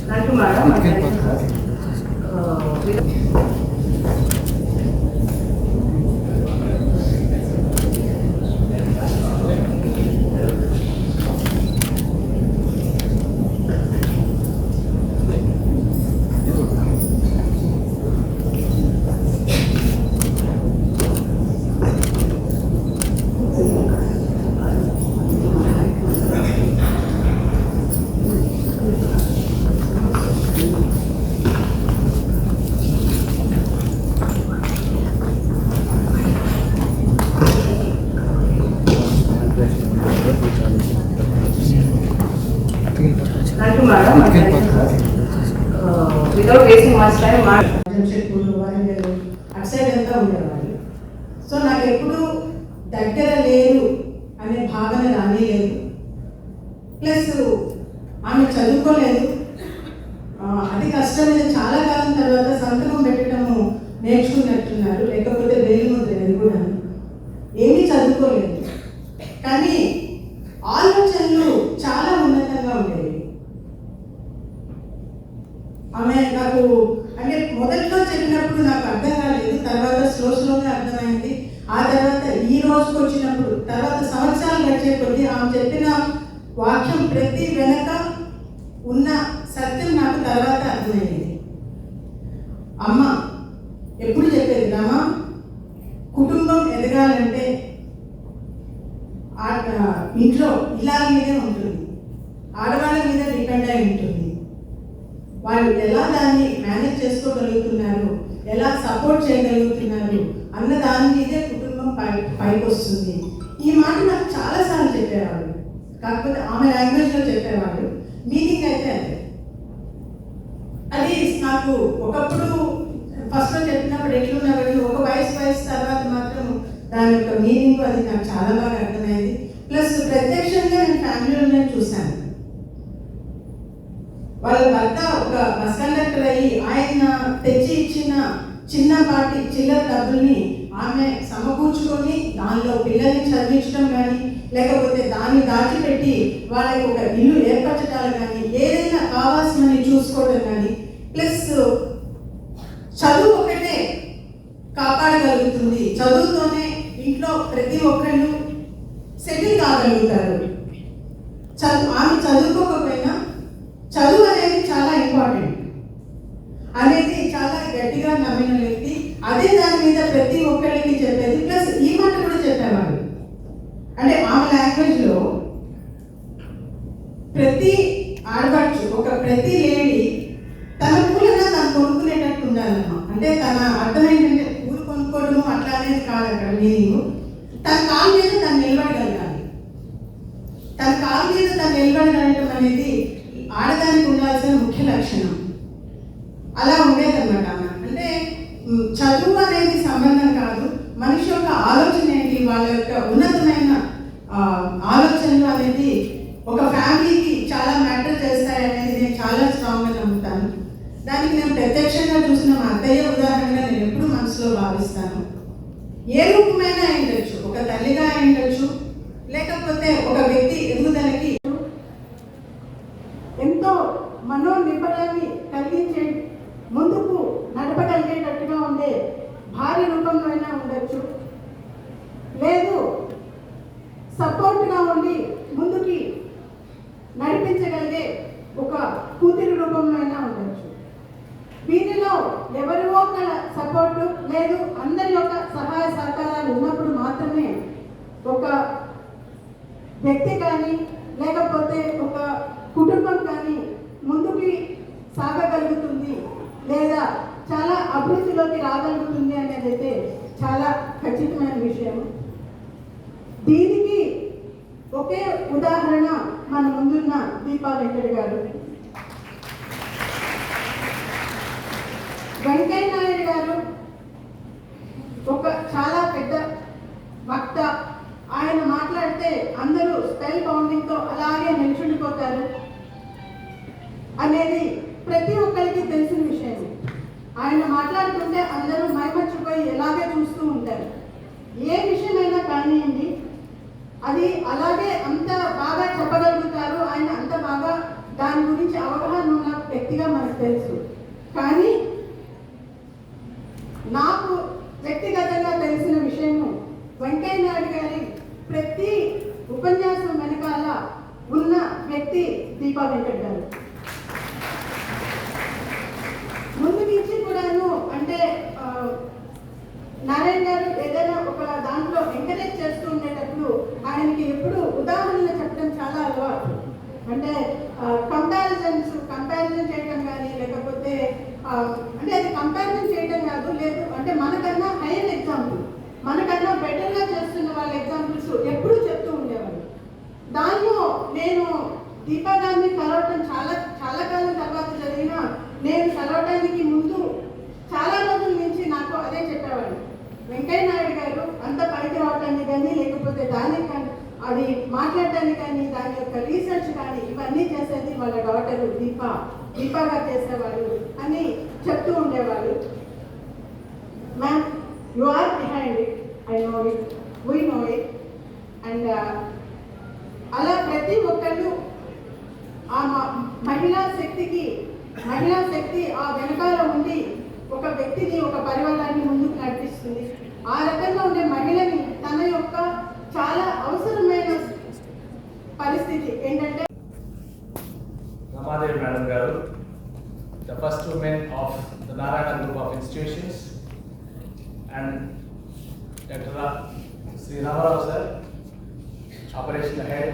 Thank you, madam. Thank you, madam. Without wasting much time, అటు side అంతా ఉండేవాళ్ళు. So నాకు ఎప్పుడు దగ్గర లేదు అనే భావన రానిలేదు. ప్లస్ ఆమె చదువుకోలేదు, అతి కష్టం మీద చాలా కాలం తర్వాత సంతకం పెట్టడము నేర్చుకున్నట్టున్నారు, లేకపోతే వేలుముద్ర అది కూడా ఏమీ చదువుకోలేదు. కానీ ఆలోచనలు చాలా ఉన్నతంగా ఉండేవి. ఆమె నాకు అంటే మొదట్లో చెప్పినప్పుడు నాకు అర్థం కాలేదు, తర్వాత స్లోగా అర్థమైంది. ఆ తర్వాత ఈ రోజుకి వచ్చినప్పుడు తర్వాత సంవత్సరాలు గడిచే కొద్దీ ఆమె చెప్పిన వాక్యం ప్రతి వెనక ఉన్న సత్యం నాకు తర్వాత అర్థమైంది. అమ్మ ఎప్పుడు చెప్పేది, అమ్మ కుటుంబం ఎదగాలంటే ఇంట్లో ఇలా మీదే ఉంటుంది, ఆడవాళ్ళ మీద డిపెండ్ అయి ఉంటుంది. వాళ్ళు ఎలా దాన్ని మేనేజ్ చేసుకోగలుగుతున్నారు, ఎలా సపోర్ట్ చేయగలుగుతున్నారు అన్న దాని మీదే కుటుంబం పైకి వస్తుంది. ఈ మాట నాకు చాలాసార్లు చెప్పేవాళ్ళు, కాకపోతే ఆమె లాంగ్వేజ్లో చెప్పేవాళ్ళు. మీనింగ్ అయితే అదే. అది నాకు ఒకప్పుడు ఫస్ట్లో చెప్పినప్పుడు ఎట్లున్నది, ఒక వయసు తర్వాత మాత్రం దాని యొక్క మీనింగ్ అది నాకు చాలా బాగా అర్థమైంది. ప్లస్ ప్రత్యక్షంగా నేను ఫ్యామిలీలోనే చూశాను. వాళ్ళ భర్త ఒక బస్ కండక్టర్ అయ్యి ఆయన తెచ్చి ఇచ్చిన చిన్నపాటి చిల్లర డబ్బుల్ని ఆమె సమకూర్చుకొని దానిలో పిల్లల్ని చదివించడం కానీ, లేకపోతే దాన్ని దాచిపెట్టి వాళ్ళకి ఒక ఇల్లు ఏర్పరచడాలు కానీ, ఏదైనా కావాల్సినవి చూసుకోవడం కానీ, ప్లస్ చదువు ఒకటే కాపాడగలుగుతుంది. చదువుతోనే ఇంట్లో ప్రతి ఒక్కళ్ళు సెటిల్ కాగలుగుతారు. ఆమె చదువుకోకపోయినా చదువు అనేది చాలా ఇంపార్టెంట్ అనేది చాలా గట్టిగా నమ్మిన వ్యక్తి. అదే దాని మీద ప్రతి ఒక్కరికి చెప్పేది. ప్లస్ ఈ మాట కూడా చెప్పేవాడు, అంటే ఆమె లాంగ్వేజ్లో ప్రతి ఆడపడుచు ప్రతి లేడీ తన పూలన్నా తను కొనుక్కునేటట్టు ఉండాలమ్మా. అంటే తన అర్థం ఏంటంటే పూలు కొనుక్కోవడము అట్లా అనేది కాదు అక్కడ మీనింగ్. తన కాలు మీద తను నిలబడగలగాలి. తన కాలు మీద తను నిలబడగలగడం అనేది ఆడదానికి ఉండాల్సిన ముఖ్య లక్షణం. అలా ఉండేదన్నమాట ఆమె. అంటే చదువు అనేది సంబంధం కాదు, మనిషి యొక్క ఆలోచన ఏంటి, వాళ్ళ యొక్క ఉన్నతమైన ఆలోచనలు అనేది ఒక ఫ్యామిలీకి చాలా మ్యాటర్ చేస్తాయి అనేది నేను చాలా స్ట్రాంగ్గా నమ్ముతాను. దానికి నేను ప్రత్యక్షంగా చూసిన మా అత్తయ్య ఉదాహరణగా నేను ఎప్పుడు మనసులో భావిస్తాను. ఏ రూపమైనా అయిండొచ్చు, ఒక తల్లిగా అయిండొచ్చు, లేకపోతే ఒక వ్యక్తి ఎదుగుదలకి ఎంతో మనోనిబ్బరాన్ని కలిగించే ముందుకు నడపగలిగేటట్టుగా ఉండే భార్య రూపంలో అయినా ఉండొచ్చు, లేదు సపోర్ట్గా ఉండి ముందుకి నడిపించగలిగే ఒక కూతురి రూపంలో అయినా ఉండొచ్చు. వీరిలో ఎవరో ఒకళ్ళ సపోర్టు లేదు అందరి యొక్క సహాయ సహకారాలు ఉన్నప్పుడు మాత్రమే ఒక వ్యక్తి కానీ, లేకపోతే ఒక కుటుంబం కానీ ముందుకి సాగగలుగుతుంది, లేదా చాలా అభివృద్ధిలోకి రాగలుగుతుంది అనేది అయితే చాలా ఖచ్చితమైన విషయం. దీనికి ఒకే ఉదాహరణ మన ముందున్న దీపా వెంకట గారు. వెంకయ్య నాయుడు గారు ఒక చాలా పెద్ద వక్త. ఆయన మాట్లాడితే అందరూ స్పెల్ బౌండింగ్తో అలాగే నిల్చుండిపోతారు అనేది ప్రతి ఒక్కరికి తెలిసిన విషయం. ఆయన మాట్లాడుతుంటే అందరూ మైమర్చిపోయి ఎలాగే చూస్తూ ఉంటారు. ఏ విషయమైనా కానివ్వండి, అది అలాగే అంత బాగా చెప్పగలుగుతారు. ఆయన అంత బాగా దాని గురించి అవగాహన ఉన్న వ్యక్తిగా మనకు తెలుసు. కానీ నాకు వ్యక్తిగతంగా తెలిసిన విషయము, వెంకయ్య నాయుడు గారి ప్రతి ఉపన్యాసం వెనకాల ఉన్న వ్యక్తి దీపా వెంకట్ గారు. ముందు నుంచి కూడాను అంటే నారాయణ గారు ఏదైనా ఒక దాంట్లో ఎంకరేజ్ చేస్తూ ఉండేటప్పుడు ఆయనకి ఎప్పుడు ఉదాహరణలు చెప్పడం చాలా అలవాటు. అంటే కంపారిజన్ చేయడం కానీ, లేకపోతే అంటే అది కంపారిజన్ చేయడం కాదు, లేదు అంటే మనకన్నా హైయర్ ఎగ్జాంపుల్, మనకన్నా బెటర్గా చేస్తున్న వాళ్ళ ఎగ్జాంపుల్స్ ఎప్పుడూ చెప్తూ ఉండేవాళ్ళు. దానిలో నేను దీపా గారిని కలవటం చాలా కాలం తర్వాత జరిగిన, నేను కలవటానికి ముందు చాలా రోజుల నుంచి నాకు అదే చెప్పేవాళ్ళు. వెంకయ్య నాయుడు గారు అంత పైకి రావటానికి కానీ, లేకపోతే దానికి కానీ, అది మాట్లాడటానికి కానీ, దాని యొక్క రీసెర్చ్ కానీ ఇవన్నీ చేసేది వాళ్ళ డాటర్ దీపా గారు చేసేవాళ్ళు అని చెప్తూ ఉండేవాళ్ళు. Ma'am, you are behind it, I know it, we know it. And అలా ప్రతి ఒక్కళ్ళు ఆ మహిళా శక్తి ఆ వెనకాల ఉండి ఒక వ్యక్తిని, ఒక పరివారాన్ని ముందుకు నడిపిస్తుంది. ఆ రకంగా ఉండే మహిళని తన యొక్క చాలా అవసరమైన పరిస్థితి ఏంటంటే, Ramadevi Madam Garu, the first woman of the Narayana Group of Institutions, and Dr. Sri Ramarao Sir, Operational Head,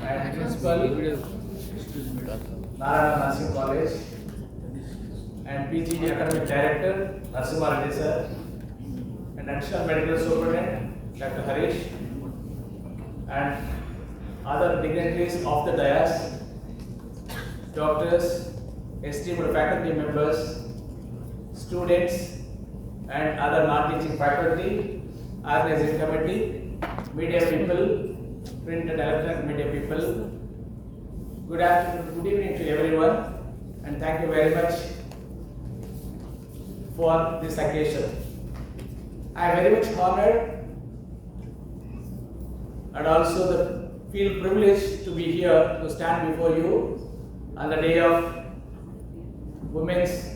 and Principal, Narayana Nursing College, and PG Academic Director, Narasimha Reddy Sir, and Additional Medical Superintendent, Dr. Harish, and other dignitaries of the dais, doctors, esteemed faculty members, students, and other non-teaching faculty, organizing committee, media people, print and electronic media people. Good afternoon, good evening to everyone, and thank you very much for this occasion. I am very much honored and also feel privileged to be here to stand before you on the day of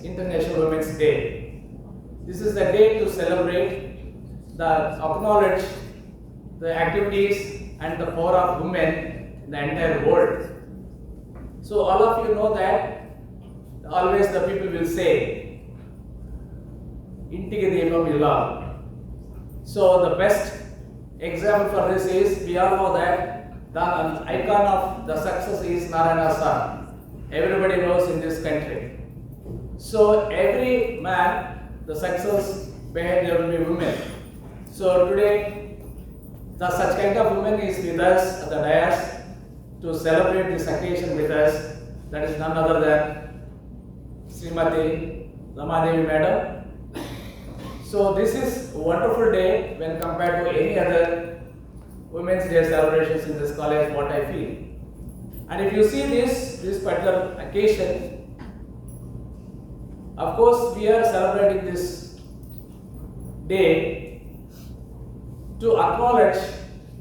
International Women's Day. This is the day to celebrate, acknowledge the activities and the power of women in the entire world. So all of you know that always the people will say, Intiki Deepam Illam. So the best example for this is, we all know that the icon of the success is Narayana Son. Everybody knows in this country. So every man, the success behind there will be women. So today, such kind of woman is with us at the dais to celebrate this occasion with us. That is none other than Srimati Ramadevi Madam. So this is a wonderful day when compared to any other Women's Day celebrations in this college, what I feel. And if you see this particular occasion, of course we are celebrating this day to acknowledge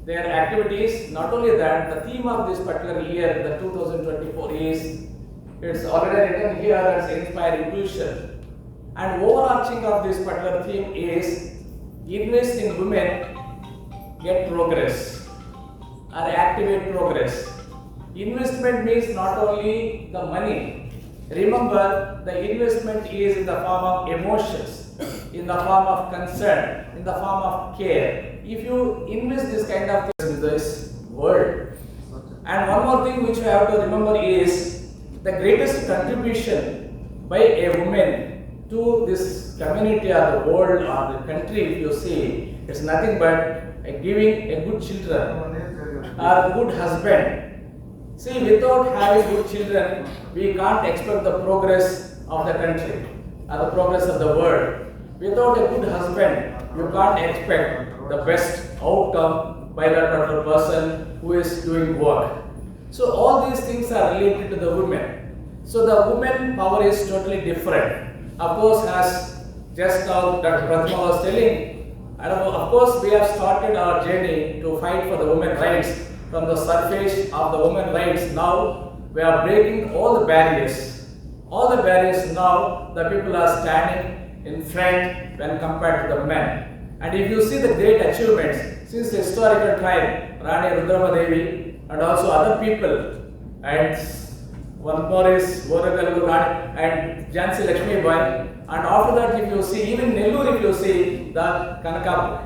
their activities. Not only that, the theme of this particular year, the 2024 is, it's already written here as Inspire Inclusion. And overarching of this particular theme is, invest in women, get progress, or activate progress. Investment means not only the money. Remember, the investment is in the form of emotions, in the form of concern, in the form of care. If you invest this kind of things in this world. And one more thing which you have to remember is, the greatest contribution by a woman to this community or the world or the country, if you see, it's nothing but giving a good children or a good husband. See, without having good children, we can't expect the progress of the country or the progress of the world. Without a good husband, you can't expect the best outcome by that particular person who is doing work. So all these things are related to the women. So the women power is totally different. Of course, as just now Dr. Prathima was telling, of course we have started our journey to fight for the women's rights from the surface of the women's rights. Now we are breaking all the barriers. All the barriers now, the people are standing in front when compared to the men. And if you see the great achievements since the historical time, Rani Rudramadevi and also other people, and one more is Voragallu Rani and Jhansi Lakshmi Bai. And after that, if you see, even Nellore, if you see the Kanakamma,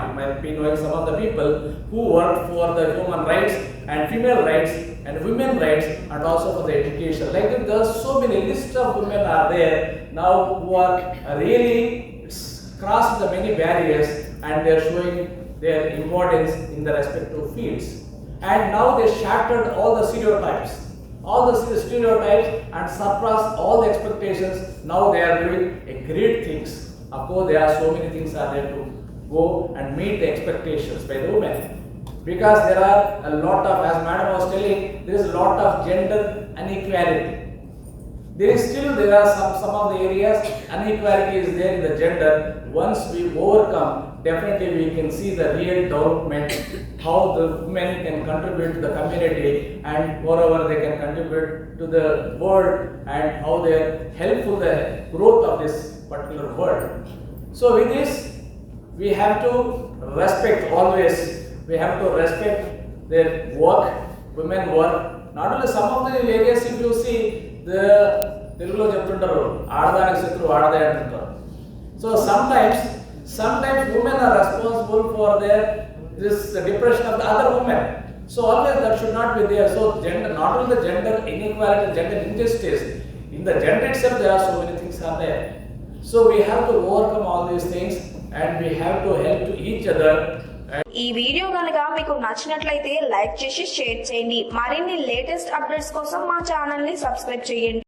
you might be knowing some of the people who worked for the human rights and female rights and women rights and also for the education. Like that, there are so many list of women are there now who are really crossed the many barriers and they are showing their importance in the respective fields. And now they shattered all the stereotypes. All the stereotypes and surpassed all the expectations. Now they are doing a great things. Of course, there are so many things are there to go and meet the expectations by the women. Because there are a lot of, as Madam was telling, there is a lot of gender inequality. There are some of the areas inequality is there in the gender. Once we overcome, definitely we can see the real development, how the women can contribute to the community and moreover they can contribute to the world and how they are helpful the growth of this particular world. So with this, we have to respect always, we have to respect their work, women work. Not only some of the areas, if you see, the Telugulo చెప్తుంటారు ఆడదానికి శత్రువు ఆడదే అంటుంటారు. So sometimes women are responsible for the depression of the other women. So always that should not be there. So gender, not only the gender inequality, gender injustice, in the gender itself there are so many things are there. So we have to overcome all these things and we have to help to each other. ఈ video కనుక మీకు నచ్చినట్లయితే like చేసి share చేయండి. మరిన్ని latest updates కోసం మా channel ని సబ్స్క్రైబ్ చేయండి.